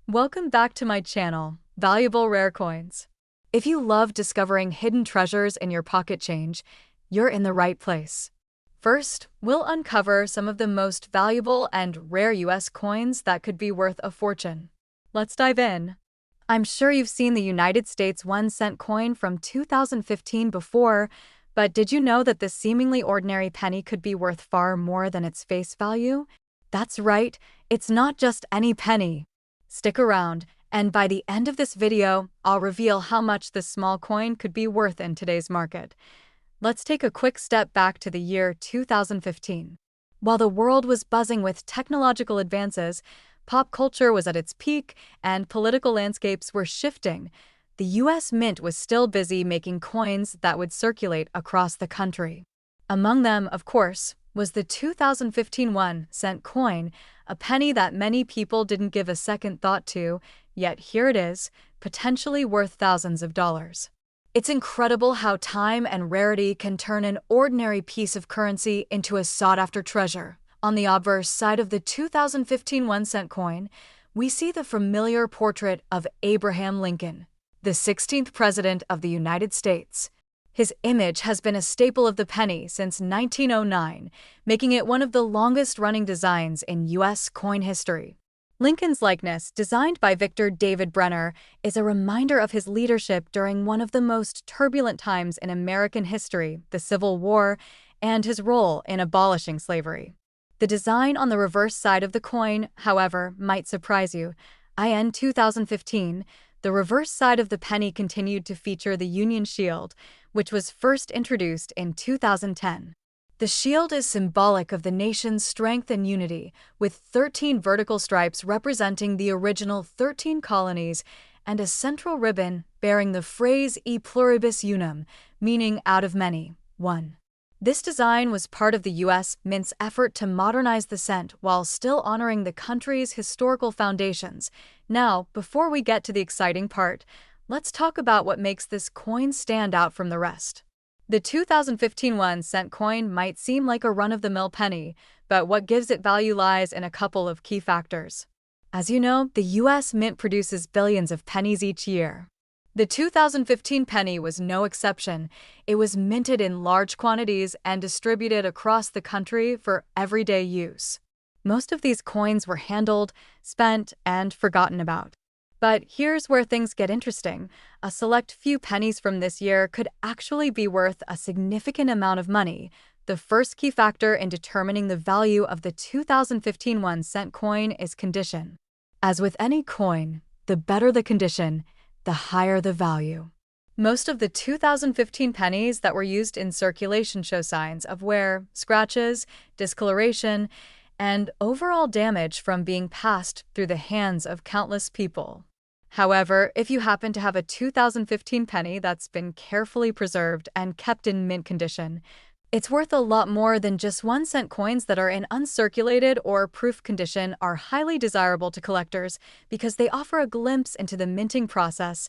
Welcome back to my channel, Valuable Rare Coins. If you love discovering hidden treasures in your pocket change, you're in the right place. First, we'll uncover some of the most valuable and rare US coins that could be worth a fortune. Let's dive in. I'm sure you've seen the United States 1-cent coin from 2015 before, but did you know that this seemingly ordinary penny could be worth far more than its face value? That's right, it's not just any penny. Stick around, and by the end of this video, I'll reveal how much this small coin could be worth in today's market. Let's take a quick step back to the year 2015. While the world was buzzing with technological advances, pop culture was at its peak, and political landscapes were shifting, the US Mint was still busy making coins that would circulate across the country. Among them, of course, was the 2015 1-cent coin, a penny that many people didn't give a second thought to, yet here it is, potentially worth thousands of dollars. It's incredible how time and rarity can turn an ordinary piece of currency into a sought-after treasure. On the obverse side of the 2015 1-cent coin, we see the familiar portrait of Abraham Lincoln, the 16th President of the United States. His image has been a staple of the penny since 1909, making it one of the longest-running designs in U.S. coin history. Lincoln's likeness, designed by Victor David Brenner, is a reminder of his leadership during one of the most turbulent times in American history, the Civil War, and his role in abolishing slavery. The design on the reverse side of the coin, however, might surprise you. In 2015, the reverse side of the penny continued to feature the Union Shield, which was first introduced in 2010. The shield is symbolic of the nation's strength and unity, with 13 vertical stripes representing the original 13 colonies and a central ribbon bearing the phrase E pluribus unum, meaning out of many, one. This design was part of the U.S. Mint's effort to modernize the cent while still honoring the country's historical foundations. Now, before we get to the exciting part, let's talk about what makes this coin stand out from the rest. The 2015 1-cent coin might seem like a run-of-the-mill penny, but what gives it value lies in a couple of key factors. As you know, the U.S. Mint produces billions of pennies each year. The 2015 penny was no exception. It was minted in large quantities and distributed across the country for everyday use. Most of these coins were handled, spent, and forgotten about. But here's where things get interesting. A select few pennies from this year could actually be worth a significant amount of money. The first key factor in determining the value of the 2015 1-cent coin is condition. As with any coin, the better the condition, the higher the value. Most of the 2015 pennies that were used in circulation show signs of wear, scratches, discoloration, and overall damage from being passed through the hands of countless people. However, if you happen to have a 2015 penny that's been carefully preserved and kept in mint condition, it's worth a lot more than just 1-cent coins that are in uncirculated or proof condition are highly desirable to collectors because they offer a glimpse into the minting process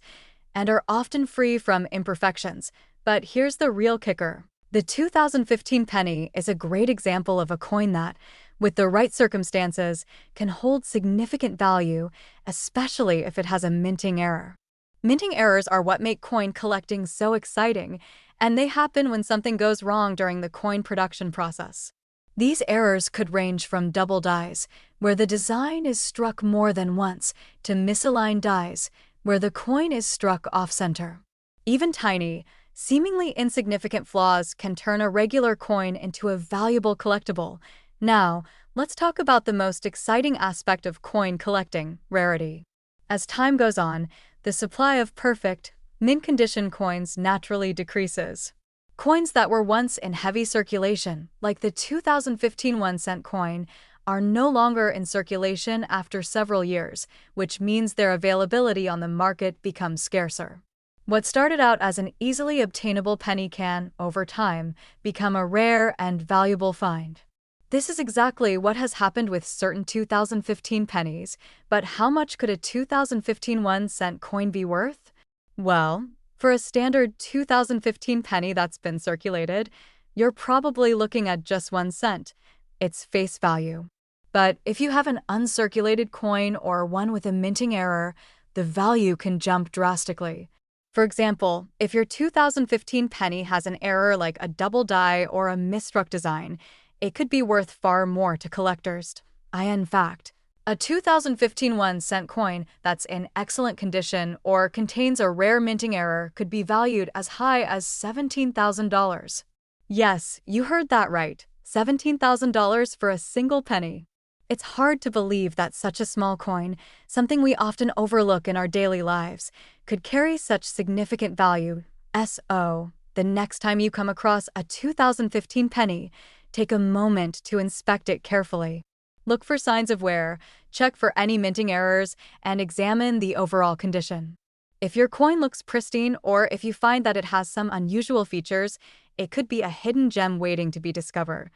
and are often free from imperfections. But here's the real kicker. The 2015 penny is a great example of a coin that, with the right circumstances, can hold significant value, especially if it has a minting error. Minting errors are what make coin collecting so exciting, and they happen when something goes wrong during the coin production process. These errors could range from double dies, where the design is struck more than once, to misaligned dies, where the coin is struck off-center. Even tiny, seemingly insignificant flaws can turn a regular coin into a valuable collectible. Now, let's talk about the most exciting aspect of coin collecting, rarity. As time goes on, the supply of perfect, mint-condition coins naturally decreases. Coins that were once in heavy circulation, like the 2015 1-cent coin, are no longer in circulation after several years, which means their availability on the market becomes scarcer. What started out as an easily obtainable penny can, over time, become a rare and valuable find. This is exactly what has happened with certain 2015 pennies, but how much could a 2015 1-cent coin be worth? Well, for a standard 2015 penny that's been circulated, you're probably looking at just 1 cent, its face value. But if you have an uncirculated coin or one with a minting error, the value can jump drastically. For example, if your 2015 penny has an error like a double die or a misstruck design, it could be worth far more to collectors. In fact, a 2015 1-cent coin that's in excellent condition or contains a rare minting error could be valued as high as $17,000. Yes, you heard that right, $17,000 for a single penny. It's hard to believe that such a small coin, something we often overlook in our daily lives, could carry such significant value. The next time you come across a 2015 penny, take a moment to inspect it carefully. Look for signs of wear, check for any minting errors, and examine the overall condition. If your coin looks pristine or if you find that it has some unusual features, it could be a hidden gem waiting to be discovered.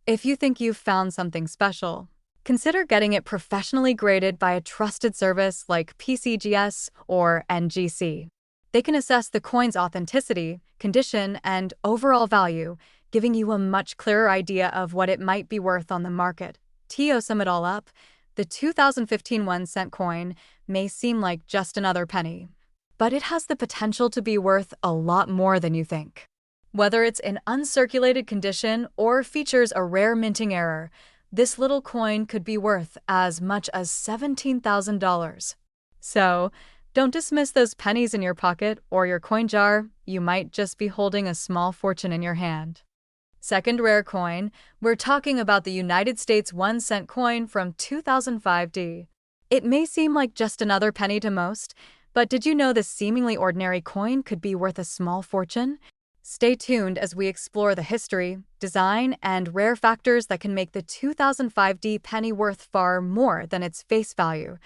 If you think you've found something special, consider getting it professionally graded by a trusted service like PCGS or NGC. They can assess the coin's authenticity, condition, and overall value, giving you a much clearer idea of what it might be worth on the market. To sum it all up, the 2015 1-cent coin may seem like just another penny, but it has the potential to be worth a lot more than you think. Whether it's in uncirculated condition or features a rare minting error, this little coin could be worth as much as $17,000. So, don't dismiss those pennies in your pocket or your coin jar. You might just be holding a small fortune in your hand. Second rare coin, we're talking about the United States 1-cent coin from 2005D. It may seem like just another penny to most, but did you know this seemingly ordinary coin could be worth a small fortune? Stay tuned as we explore the history, design, and rare factors that can make the 2005D penny worth far more than its face value.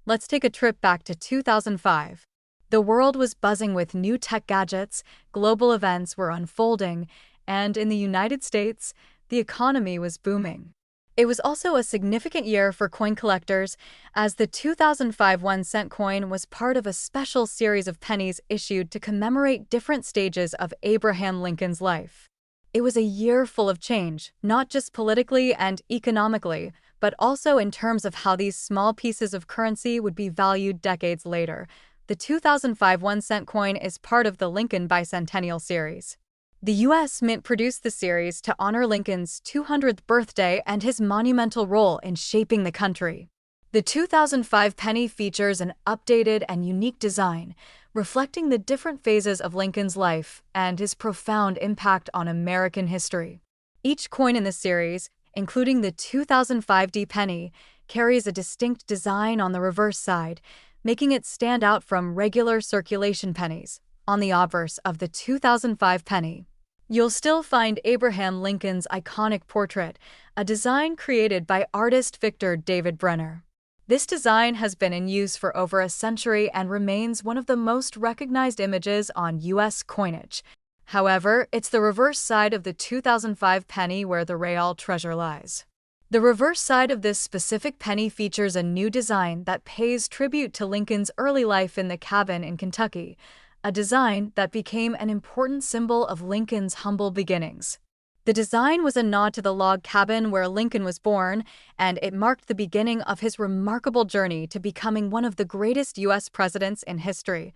Let's take a trip back to 2005. The world was buzzing with new tech gadgets, global events were unfolding, and in the United States, the economy was booming. It was also a significant year for coin collectors, as the 2005 1-cent coin was part of a special series of pennies issued to commemorate different stages of Abraham Lincoln's life. It was a year full of change, not just politically and economically, but also in terms of how these small pieces of currency would be valued decades later. The 2005 1-cent coin is part of the Lincoln Bicentennial series. The U.S. Mint produced the series to honor Lincoln's 200th birthday and his monumental role in shaping the country. The 2005 penny features an updated and unique design, reflecting the different phases of Lincoln's life and his profound impact on American history. Each coin in the series, including the 2005D penny, carries a distinct design on the reverse side, making it stand out from regular circulation pennies. On the obverse of the 2005 penny, you'll still find Abraham Lincoln's iconic portrait, a design created by artist Victor David Brenner. This design has been in use for over a century and remains one of the most recognized images on U.S. coinage. However, it's the reverse side of the 2005 penny where the real treasure lies. The reverse side of this specific penny features a new design that pays tribute to Lincoln's early life in the cabin in Kentucky, a design that became an important symbol of Lincoln's humble beginnings. The design was a nod to the log cabin where Lincoln was born, and it marked the beginning of his remarkable journey to becoming one of the greatest U.S. presidents in history.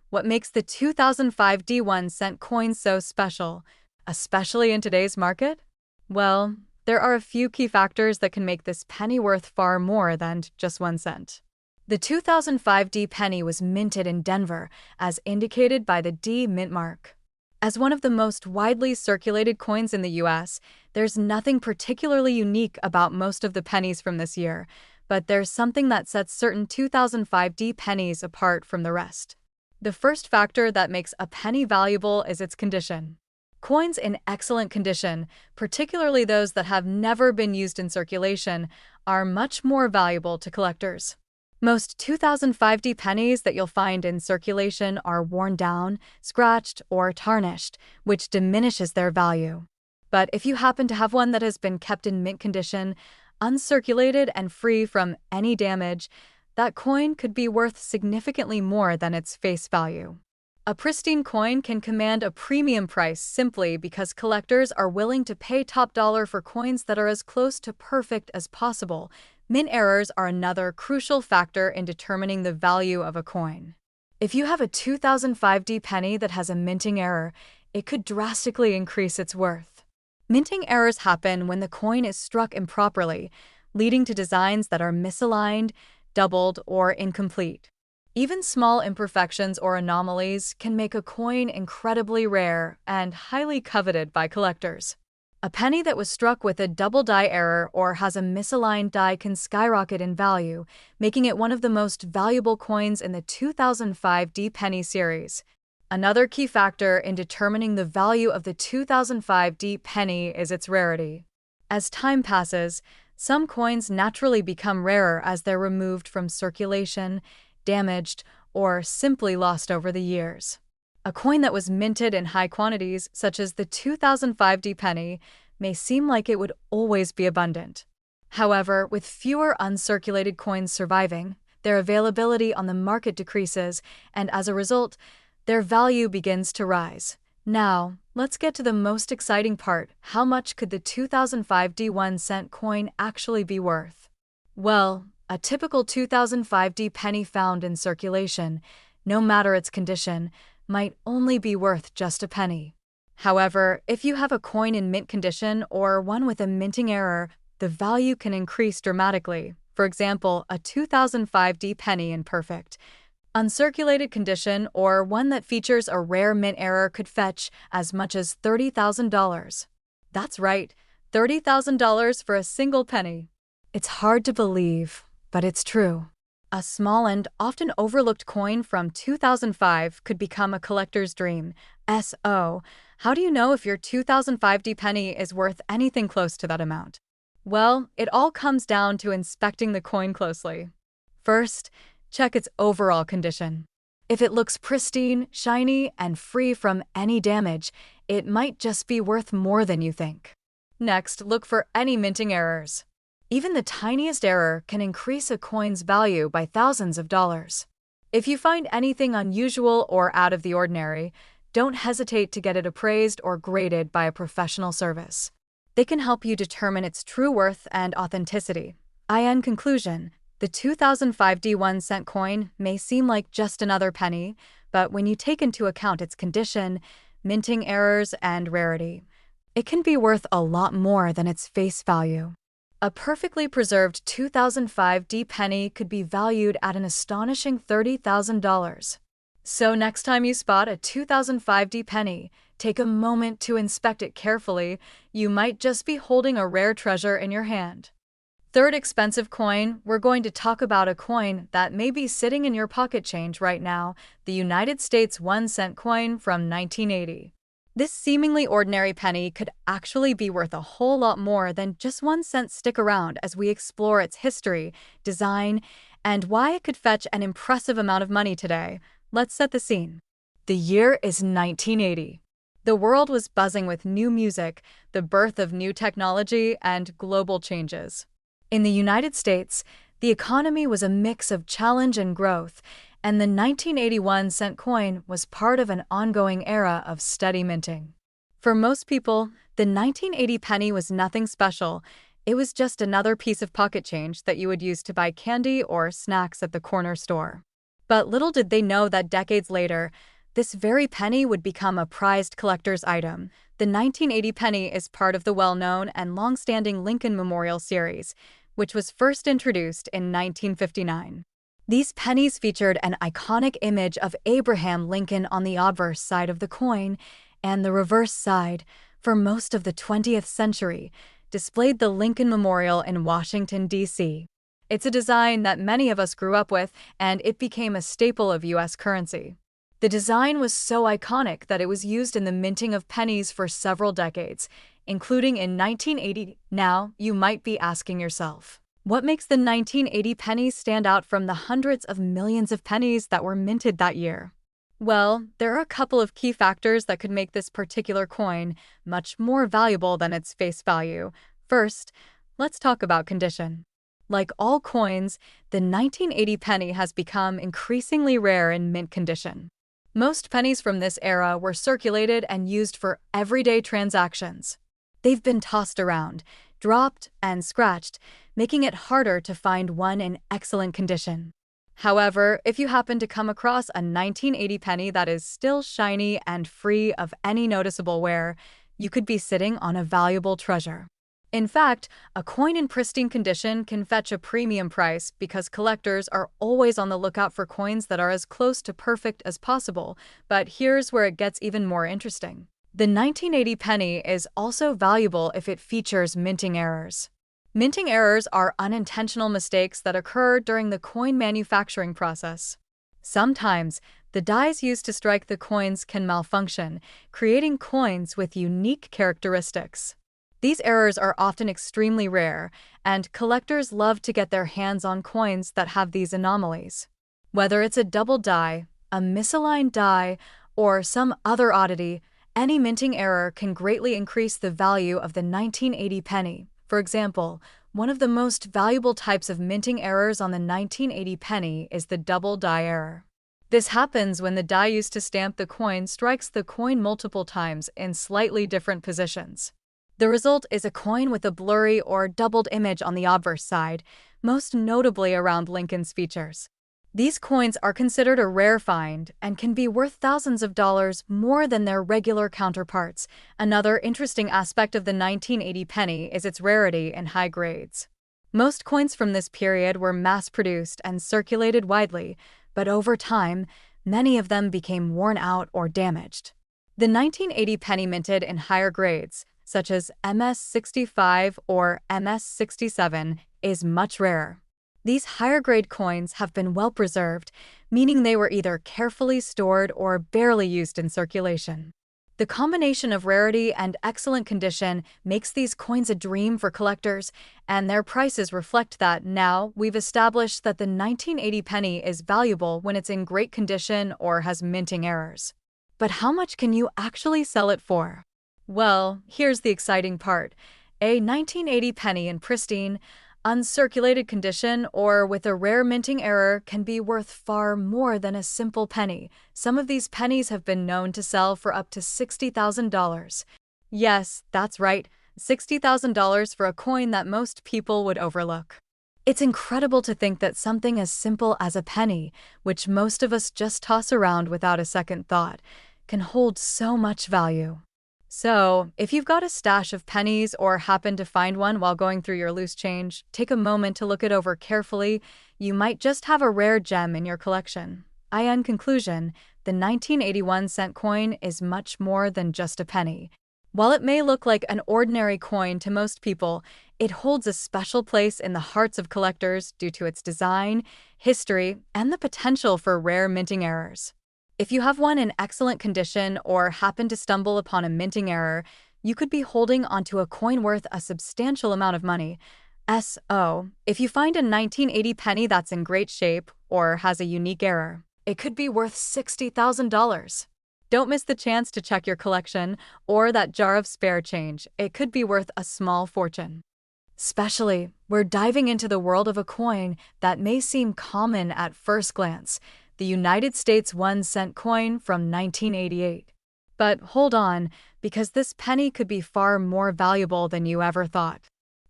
What makes the 2005 D1-cent coin so special, especially in today's market? Well, there are a few key factors that can make this penny worth far more than just 1 cent. The 2005 D penny was minted in Denver, as indicated by the D mint mark. As one of the most widely circulated coins in the U.S., there's nothing particularly unique about most of the pennies from this year, but there's something that sets certain 2005 D pennies apart from the rest. The first factor that makes a penny valuable is its condition. Coins in excellent condition, particularly those that have never been used in circulation, are much more valuable to collectors. Most 2005 D pennies that you'll find in circulation are worn down, scratched, or tarnished, which diminishes their value. But if you happen to have one that has been kept in mint condition, uncirculated, and free from any damage, that coin could be worth significantly more than its face value. A pristine coin can command a premium price simply because collectors are willing to pay top dollar for coins that are as close to perfect as possible. Mint errors are another crucial factor in determining the value of a coin. If you have a 2005 penny that has a minting error, it could drastically increase its worth. Minting errors happen when the coin is struck improperly, leading to designs that are misaligned, doubled, or incomplete. Even small imperfections or anomalies can make a coin incredibly rare and highly coveted by collectors. A penny that was struck with a double die error or has a misaligned die can skyrocket in value, making it one of the most valuable coins in the 2005 penny series. Another key factor in determining the value of the 2005 penny is its rarity. As time passes, some coins naturally become rarer as they're removed from circulation, damaged, or simply lost over the years. A coin that was minted in high quantities, such as the 2005 penny, may seem like it would always be abundant. However, with fewer uncirculated coins surviving, their availability on the market decreases, and as a result, their value begins to rise. Now, let's get to the most exciting part. How much could the 2005 1-cent coin actually be worth? Well, a typical 2005 penny found in circulation, no matter its condition, might only be worth just a penny. However, if you have a coin in mint condition or one with a minting error, the value can increase dramatically. For example, a 2005 penny in perfect, uncirculated condition or one that features a rare mint error could fetch as much as $30,000. That's right, $30,000 for a single penny. It's hard to believe, but it's true. A small and often overlooked coin from 2005 could become a collector's dream. So, how do you know if your 2005 penny is worth anything close to that amount? Well, it all comes down to inspecting the coin closely. First, check its overall condition. If it looks pristine, shiny, and free from any damage, it might just be worth more than you think. Next, look for any minting errors. Even the tiniest error can increase a coin's value by thousands of dollars. If you find anything unusual or out of the ordinary, don't hesitate to get it appraised or graded by a professional service. They can help you determine its true worth and authenticity. In conclusion, the 2005 1-cent coin may seem like just another penny, but when you take into account its condition, minting errors, and rarity, it can be worth a lot more than its face value. A perfectly preserved 2005 penny could be valued at an astonishing $30,000. So next time you spot a 2005 penny, take a moment to inspect it carefully. You might just be holding a rare treasure in your hand. Third expensive coin, we're going to talk about a coin that may be sitting in your pocket change right now, the United States 1-cent coin from 1980. This seemingly ordinary penny could actually be worth a whole lot more than just 1 cent. Stick around as we explore its history, design, and why it could fetch an impressive amount of money today. Let's set the scene. The year is 1980. The world was buzzing with new music, the birth of new technology, and global changes. In the United States, the economy was a mix of challenge and growth, and the 1981 cent coin was part of an ongoing era of steady minting. For most people, the 1980 penny was nothing special. It was just another piece of pocket change that you would use to buy candy or snacks at the corner store. But little did they know that decades later, this very penny would become a prized collector's item. The 1980 penny is part of the well-known and long-standing Lincoln Memorial series, which was first introduced in 1959. These pennies featured an iconic image of Abraham Lincoln on the obverse side of the coin, and the reverse side, for most of the 20th century, displayed the Lincoln Memorial in Washington, D.C. It's a design that many of us grew up with, and it became a staple of U.S. currency. The design was so iconic that it was used in the minting of pennies for several decades, including in 1980. Now, you might be asking yourself, what makes the 1980 penny stand out from the hundreds of millions of pennies that were minted that year? Well, there are a couple of key factors that could make this particular coin much more valuable than its face value. First, let's talk about condition. Like all coins, the 1980 penny has become increasingly rare in mint condition. Most pennies from this era were circulated and used for everyday transactions. They've been tossed around, dropped, and scratched, making it harder to find one in excellent condition. However, if you happen to come across a 1980 penny that is still shiny and free of any noticeable wear, you could be sitting on a valuable treasure. In fact, a coin in pristine condition can fetch a premium price because collectors are always on the lookout for coins that are as close to perfect as possible. But here's where it gets even more interesting. The 1980 penny is also valuable if it features minting errors. Minting errors are unintentional mistakes that occur during the coin manufacturing process. Sometimes, the dies used to strike the coins can malfunction, creating coins with unique characteristics. These errors are often extremely rare, and collectors love to get their hands on coins that have these anomalies. Whether it's a double die, a misaligned die, or some other oddity, any minting error can greatly increase the value of the 1980 penny. For example, one of the most valuable types of minting errors on the 1980 penny is the double die error. This happens when the die used to stamp the coin strikes the coin multiple times in slightly different positions. The result is a coin with a blurry or doubled image on the obverse side, most notably around Lincoln's features. These coins are considered a rare find and can be worth thousands of dollars more than their regular counterparts. Another interesting aspect of the 1980 penny is its rarity in high grades. Most coins from this period were mass-produced and circulated widely, but over time, many of them became worn out or damaged. The 1980 penny minted in higher grades, such as MS-65 or MS-67, is much rarer. These higher-grade coins have been well preserved, meaning they were either carefully stored or barely used in circulation. The combination of rarity and excellent condition makes these coins a dream for collectors, and their prices reflect that. Now, we've established that the 1980 penny is valuable when it's in great condition or has minting errors. But how much can you actually sell it for? Well, here's the exciting part. A 1980 penny in pristine, uncirculated condition or with a rare minting error can be worth far more than a simple penny. Some of these pennies have been known to sell for up to $60,000. Yes, that's right, $60,000 for a coin that most people would overlook. It's incredible to think that something as simple as a penny, which most of us just toss around without a second thought, can hold so much value. So, if you've got a stash of pennies or happen to find one while going through your loose change, take a moment to look it over carefully. You might just have a rare gem in your collection. In conclusion, the 1981 cent coin is much more than just a penny. While it may look like an ordinary coin to most people, it holds a special place in the hearts of collectors due to its design, history, and the potential for rare minting errors. If you have one in excellent condition or happen to stumble upon a minting error, you could be holding onto a coin worth a substantial amount of money. If you find a 1980 penny that's in great shape or has a unique error, it could be worth $60,000. Don't miss the chance to check your collection or that jar of spare change. It could be worth a small fortune. Especially, we're diving into the world of a coin that may seem common at first glance, the United States 1-cent coin from 1988. But hold on, because this penny could be far more valuable than you ever thought.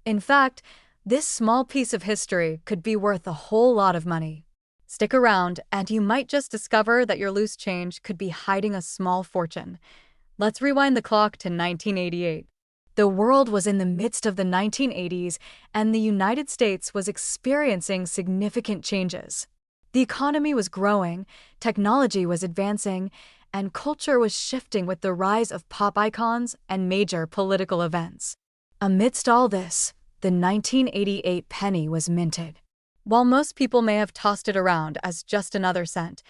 In fact, this small piece of history could be worth a whole lot of money. Stick around, and you might just discover that your loose change could be hiding a small fortune. Let's rewind the clock to 1988. The world was in the midst of the 1980s, and the United States was experiencing significant changes. The economy was growing, technology was advancing, and culture was shifting with the rise of pop icons and major political events. Amidst all this, the 1988 penny was minted. While most people may have tossed it around as just another cent,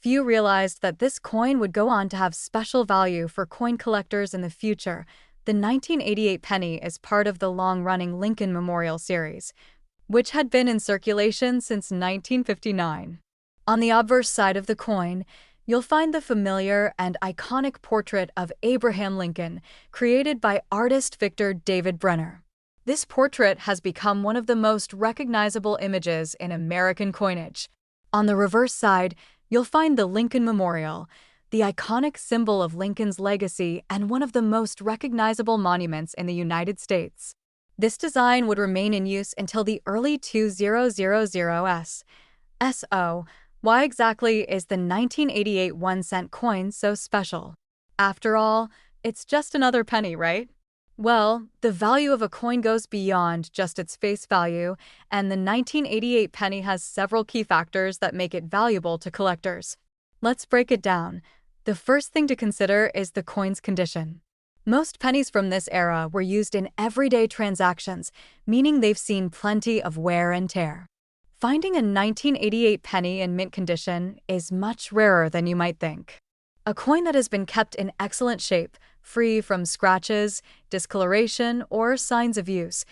few realized that this coin would go on to have special value for coin collectors in the future. The 1988 penny is part of the long-running Lincoln Memorial series, which had been in circulation since 1959. On the obverse side of the coin, you'll find the familiar and iconic portrait of Abraham Lincoln, created by artist Victor David Brenner. This portrait has become one of the most recognizable images in American coinage. On the reverse side, you'll find the Lincoln Memorial, the iconic symbol of Lincoln's legacy and one of the most recognizable monuments in the United States. This design would remain in use until the early 2000s. So, why exactly is the 1988 1-cent coin so special? After all, it's just another penny, right? Well, the value of a coin goes beyond just its face value, and the 1988 penny has several key factors that make it valuable to collectors. Let's break it down. The first thing to consider is the coin's condition. Most pennies from this era were used in everyday transactions, meaning they've seen plenty of wear and tear. Finding a 1988 penny in mint condition is much rarer than you might think. A coin that has been kept in excellent shape, free from scratches, discoloration, or signs of use,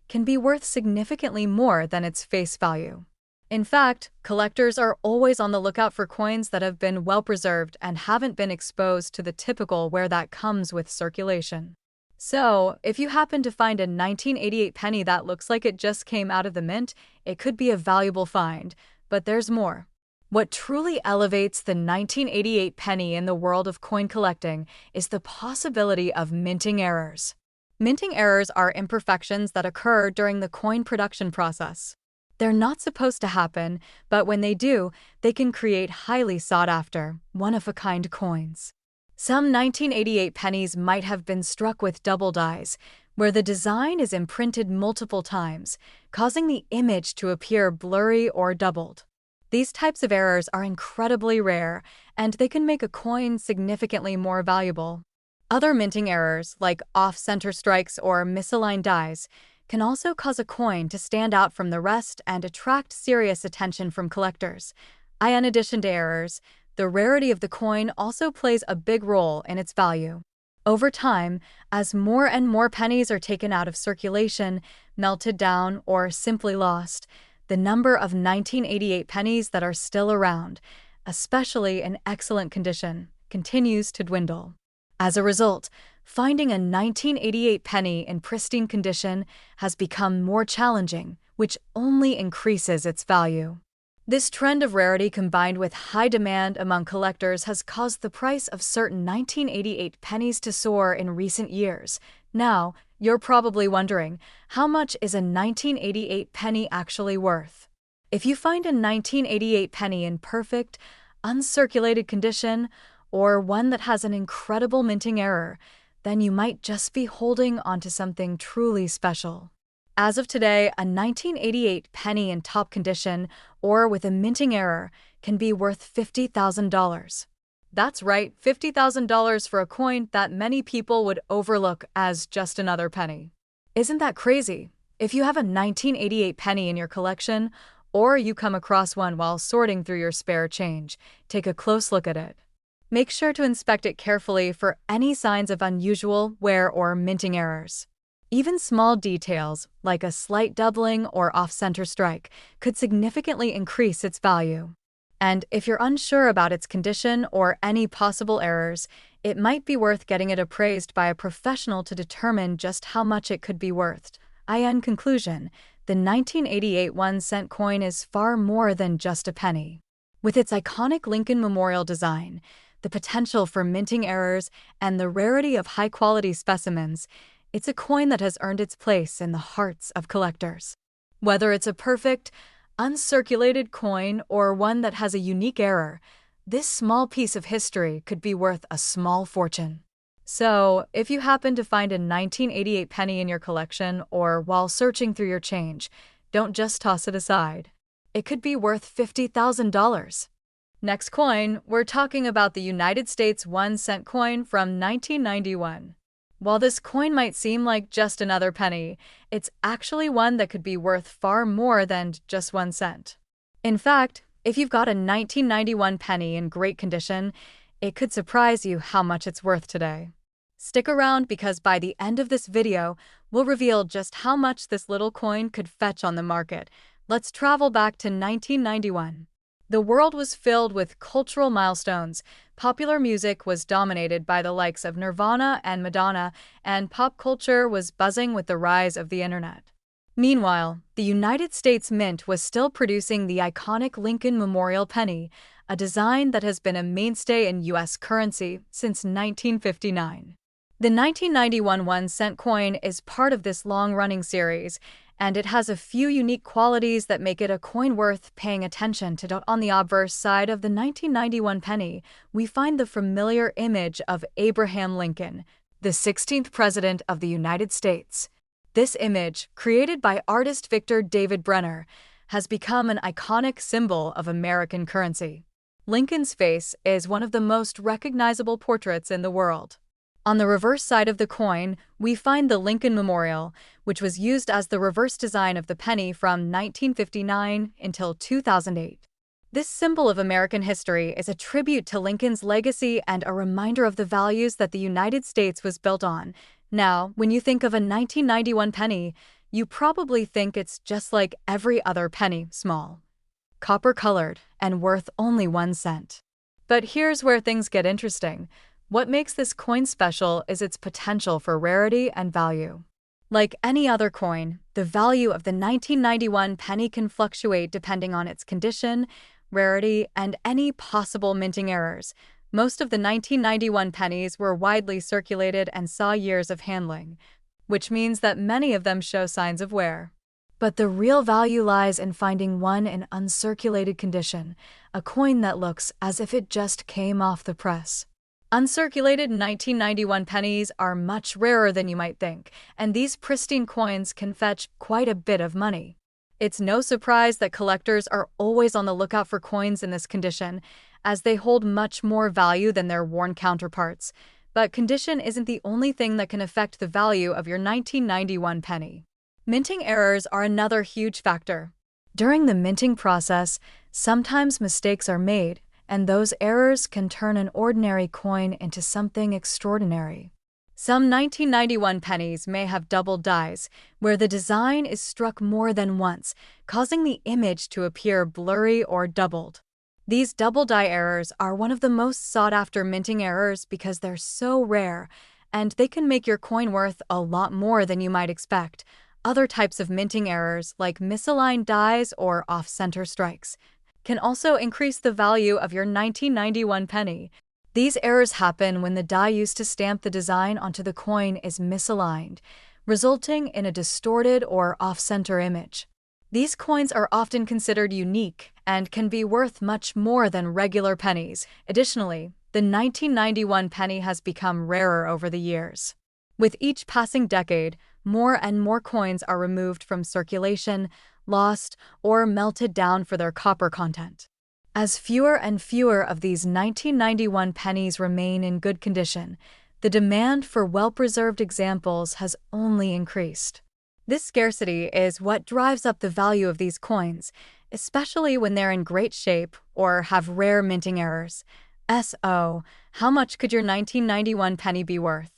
can be worth significantly more than its face value. In fact, collectors are always on the lookout for coins that have been well preserved and haven't been exposed to the typical wear that comes with circulation. So, if you happen to find a 1988 penny that looks like it just came out of the mint, it could be a valuable find, but there's more. What truly elevates the 1988 penny in the world of coin collecting is the possibility of minting errors. Minting errors are imperfections that occur during the coin production process. They're not supposed to happen, but when they do, they can create highly sought-after, one-of-a-kind coins. Some 1988 pennies might have been struck with double dies, where the design is imprinted multiple times, causing the image to appear blurry or doubled. These types of errors are incredibly rare, and they can make a coin significantly more valuable. Other minting errors, like off-center strikes or misaligned dies, can also cause a coin to stand out from the rest and attract serious attention from collectors. In addition to errors, the rarity of the coin also plays a big role in its value. Over time, as more and more pennies are taken out of circulation, melted down, or simply lost, the number of 1988 pennies that are still around, especially in excellent condition, continues to dwindle. As a result, finding a 1988 penny in pristine condition has become more challenging, which only increases its value. This trend of rarity combined with high demand among collectors has caused the price of certain 1988 pennies to soar in recent years. Now, you're probably wondering, how much is a 1988 penny actually worth? If you find a 1988 penny in perfect, uncirculated condition, or one that has an incredible minting error, then you might just be holding onto something truly special. As of today, a 1988 penny in top condition or with a minting error can be worth $50,000. That's right, $50,000 for a coin that many people would overlook as just another penny. Isn't that crazy? If you have a 1988 penny in your collection, or you come across one while sorting through your spare change, take a close look at it. Make sure to inspect it carefully for any signs of unusual wear or minting errors. Even small details, like a slight doubling or off-center strike, could significantly increase its value. And if you're unsure about its condition or any possible errors, it might be worth getting it appraised by a professional to determine just how much it could be worth. In conclusion, the 1988 1-cent coin is far more than just a penny. With its iconic Lincoln Memorial design, the potential for minting errors, and the rarity of high-quality specimens, it's a coin that has earned its place in the hearts of collectors. Whether it's a perfect, uncirculated coin or one that has a unique error, this small piece of history could be worth a small fortune. So, if you happen to find a 1988 penny in your collection or while searching through your change, don't just toss it aside. It could be worth $50,000. Next coin, we're talking about the United States 1-cent coin from 1991. While this coin might seem like just another penny, it's actually one that could be worth far more than just 1 cent. In fact, if you've got a 1991 penny in great condition, it could surprise you how much it's worth today. Stick around because by the end of this video, we'll reveal just how much this little coin could fetch on the market. Let's travel back to 1991. The world was filled with cultural milestones. Popular music was dominated by the likes of Nirvana and Madonna, and pop culture was buzzing with the rise of the internet. Meanwhile, the United States Mint was still producing the iconic Lincoln Memorial penny, a design that has been a mainstay in U.S. currency since 1959. The 1991 1-cent coin is part of this long-running series, and it has a few unique qualities that make it a coin worth paying attention to. On the obverse side of the 1991 penny, we find the familiar image of Abraham Lincoln, the 16th President of the United States. This image, created by artist Victor David Brenner, has become an iconic symbol of American currency. Lincoln's face is one of the most recognizable portraits in the world. On the reverse side of the coin, we find the Lincoln Memorial, which was used as the reverse design of the penny from 1959 until 2008. This symbol of American history is a tribute to Lincoln's legacy and a reminder of the values that the United States was built on. Now, when you think of a 1991 penny, you probably think it's just like every other penny, small, copper-colored, and worth only 1 cent. But here's where things get interesting. What makes this coin special is its potential for rarity and value. Like any other coin, the value of the 1991 penny can fluctuate depending on its condition, rarity, and any possible minting errors. Most of the 1991 pennies were widely circulated and saw years of handling, which means that many of them show signs of wear. But the real value lies in finding one in uncirculated condition, a coin that looks as if it just came off the press. Uncirculated 1991 pennies are much rarer than you might think, and these pristine coins can fetch quite a bit of money. It's no surprise that collectors are always on the lookout for coins in this condition, as they hold much more value than their worn counterparts. But condition isn't the only thing that can affect the value of your 1991 penny. Minting errors are another huge factor. During the minting process, sometimes mistakes are made, and those errors can turn an ordinary coin into something extraordinary. Some 1991 pennies may have double dies, where the design is struck more than once, causing the image to appear blurry or doubled. These double die errors are one of the most sought-after minting errors because they're so rare, and they can make your coin worth a lot more than you might expect. Other types of minting errors, like misaligned dies or off-center strikes, can also increase the value of your 1991 penny. These errors happen when the die used to stamp the design onto the coin is misaligned, resulting in a distorted or off-center image. These coins are often considered unique and can be worth much more than regular pennies. Additionally, the 1991 penny has become rarer over the years. With each passing decade, more and more coins are removed from circulation, lost, or melted down for their copper content. As fewer and fewer of these 1991 pennies remain in good condition, the demand for well-preserved examples has only increased. This scarcity is what drives up the value of these coins, especially when they're in great shape or have rare minting errors. So, how much could your 1991 penny be worth?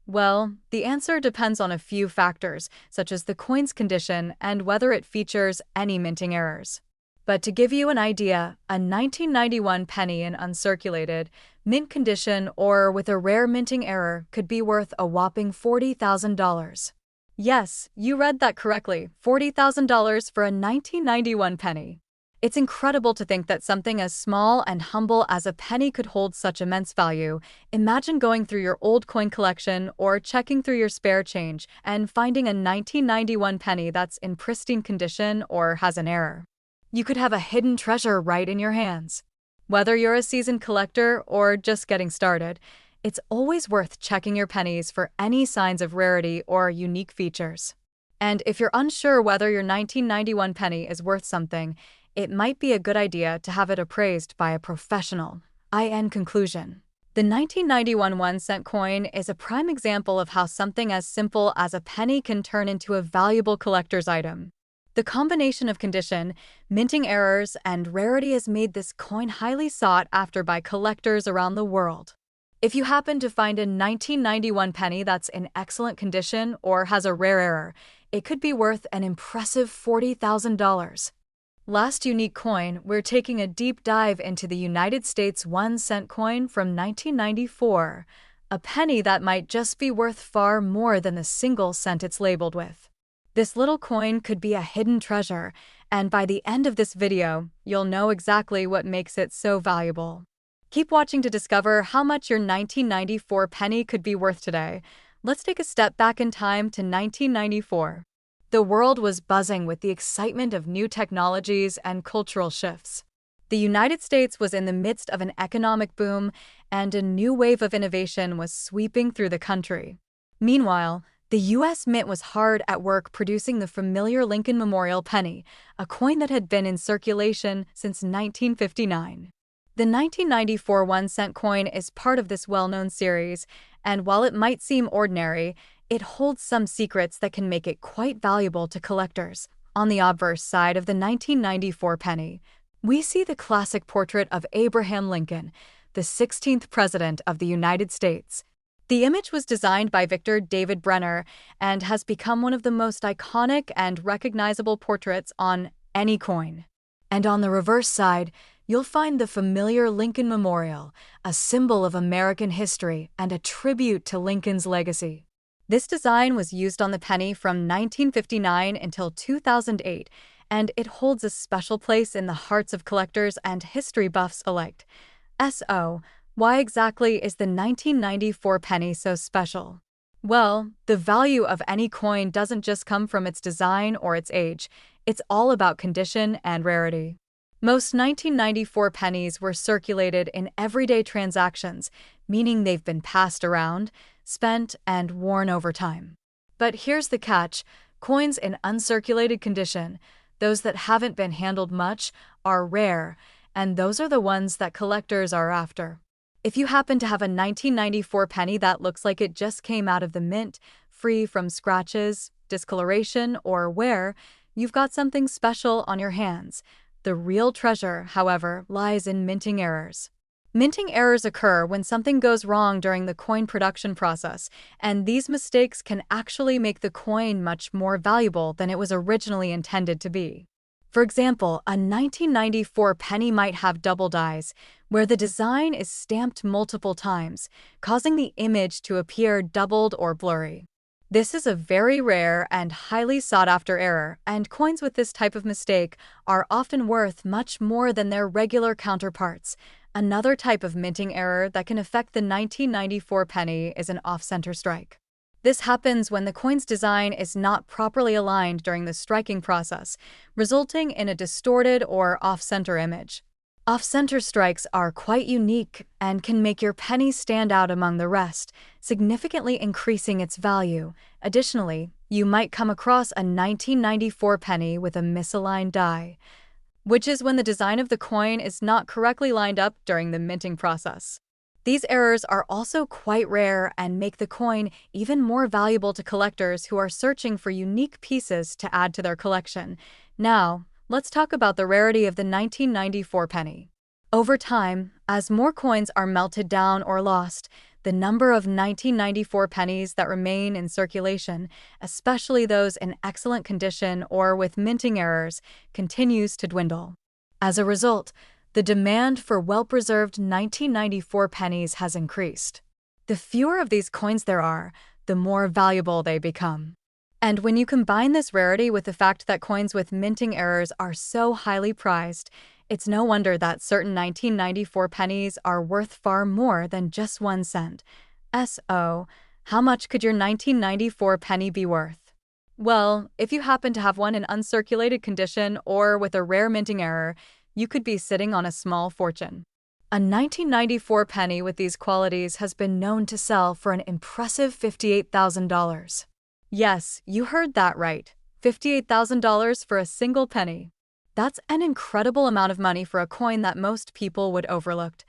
Well, the answer depends on a few factors, such as the coin's condition and whether it features any minting errors. But to give you an idea, a 1991 penny in uncirculated, mint condition, or with a rare minting error could be worth a whopping $40,000. Yes, you read that correctly, $40,000 for a 1991 penny. It's incredible to think that something as small and humble as a penny could hold such immense value. Imagine going through your old coin collection or checking through your spare change and finding a 1991 penny that's in pristine condition or has an error. You could have a hidden treasure right in your hands. Whether you're a seasoned collector or just getting started, it's always worth checking your pennies for any signs of rarity or unique features. And if you're unsure whether your 1991 penny is worth something, it might be a good idea to have it appraised by a professional. In conclusion, the 1991 1-cent coin is a prime example of how something as simple as a penny can turn into a valuable collector's item. The combination of condition, minting errors, and rarity has made this coin highly sought after by collectors around the world. If you happen to find a 1991 penny that's in excellent condition or has a rare error, it could be worth an impressive $40,000. Last unique coin, we're taking a deep dive into the United States 1-cent coin from 1994, a penny that might just be worth far more than the single cent it's labeled with. This little coin could be a hidden treasure, and by the end of this video, you'll know exactly what makes it so valuable. Keep watching to discover how much your 1994 penny could be worth today. Let's take a step back in time to 1994. The world was buzzing with the excitement of new technologies and cultural shifts. The United States was in the midst of an economic boom, and a new wave of innovation was sweeping through the country. Meanwhile, the U.S. Mint was hard at work producing the familiar Lincoln Memorial penny, a coin that had been in circulation since 1959. The 1994 1-cent coin is part of this well-known series, and while it might seem ordinary, it holds some secrets that can make it quite valuable to collectors. On the obverse side of the 1994 penny, we see the classic portrait of Abraham Lincoln, the 16th President of the United States. The image was designed by Victor David Brenner and has become one of the most iconic and recognizable portraits on any coin. And on the reverse side, you'll find the familiar Lincoln Memorial, a symbol of American history and a tribute to Lincoln's legacy. This design was used on the penny from 1959 until 2008, and it holds a special place in the hearts of collectors and history buffs alike. So, why exactly is the 1994 penny so special? Well, the value of any coin doesn't just come from its design or its age, it's all about condition and rarity. Most 1994 pennies were circulated in everyday transactions, meaning they've been passed around, spent, and worn over time. But here's the catch: coins in uncirculated condition, those that haven't been handled much, are rare, and those are the ones that collectors are after. If you happen to have a 1994 penny that looks like it just came out of the mint, free from scratches, discoloration, or wear, you've got something special on your hands. The real treasure, however, lies in minting errors. Minting errors occur when something goes wrong during the coin production process, and these mistakes can actually make the coin much more valuable than it was originally intended to be. For example, a 1994 penny might have double dies, where the design is stamped multiple times, causing the image to appear doubled or blurry. This is a very rare and highly sought-after error, and coins with this type of mistake are often worth much more than their regular counterparts. Another type of minting error that can affect the 1994 penny is an off-center strike. This happens when the coin's design is not properly aligned during the striking process, resulting in a distorted or off-center image. Off-center strikes are quite unique and can make your penny stand out among the rest, significantly increasing its value. Additionally, you might come across a 1994 penny with a misaligned die, which is when the design of the coin is not correctly lined up during the minting process. These errors are also quite rare and make the coin even more valuable to collectors who are searching for unique pieces to add to their collection. Now, let's talk about the rarity of the 1994 penny. Over time, as more coins are melted down or lost, the number of 1994 pennies that remain in circulation, especially those in excellent condition or with minting errors, continues to dwindle. As a result, the demand for well-preserved 1994 pennies has increased. The fewer of these coins there are, the more valuable they become. And when you combine this rarity with the fact that coins with minting errors are so highly prized, it's no wonder that certain 1994 pennies are worth far more than just 1 cent. So, how much could your 1994 penny be worth? Well, if you happen to have one in uncirculated condition or with a rare minting error, you could be sitting on a small fortune. A 1994 penny with these qualities has been known to sell for an impressive $58,000. Yes, you heard that right. $58,000 for a single penny. That's an incredible amount of money for a coin that most people would overlook.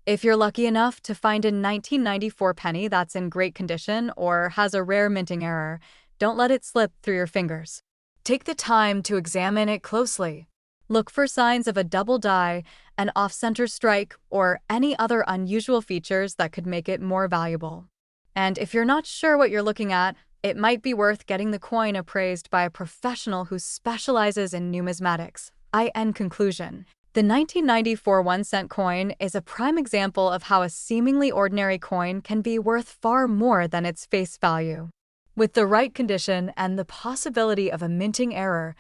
If you're lucky enough to find a 1994 penny that's in great condition or has a rare minting error, don't let it slip through your fingers. Take the time to examine it closely. Look for signs of a double die, an off-center strike, or any other unusual features that could make it more valuable. And if you're not sure what you're looking at, it might be worth getting the coin appraised by a professional who specializes in numismatics. In conclusion, the 1994 1-cent coin is a prime example of how a seemingly ordinary coin can be worth far more than its face value. With the right condition and the possibility of a minting error,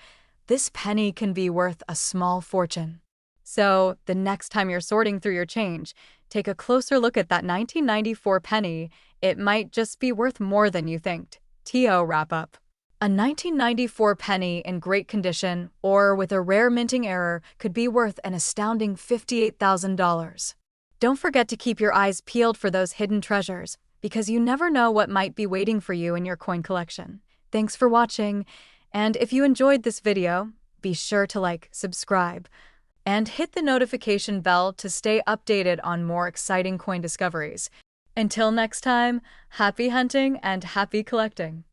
this penny can be worth a small fortune. So, the next time you're sorting through your change, take a closer look at that 1994 penny. It might just be worth more than you think. TO wrap-up. A 1994 penny in great condition or with a rare minting error could be worth an astounding $58,000. Don't forget to keep your eyes peeled for those hidden treasures, because you never know what might be waiting for you in your coin collection. Thanks for watching, and if you enjoyed this video, be sure to like, subscribe, and hit the notification bell to stay updated on more exciting coin discoveries. Until next time, happy hunting and happy collecting!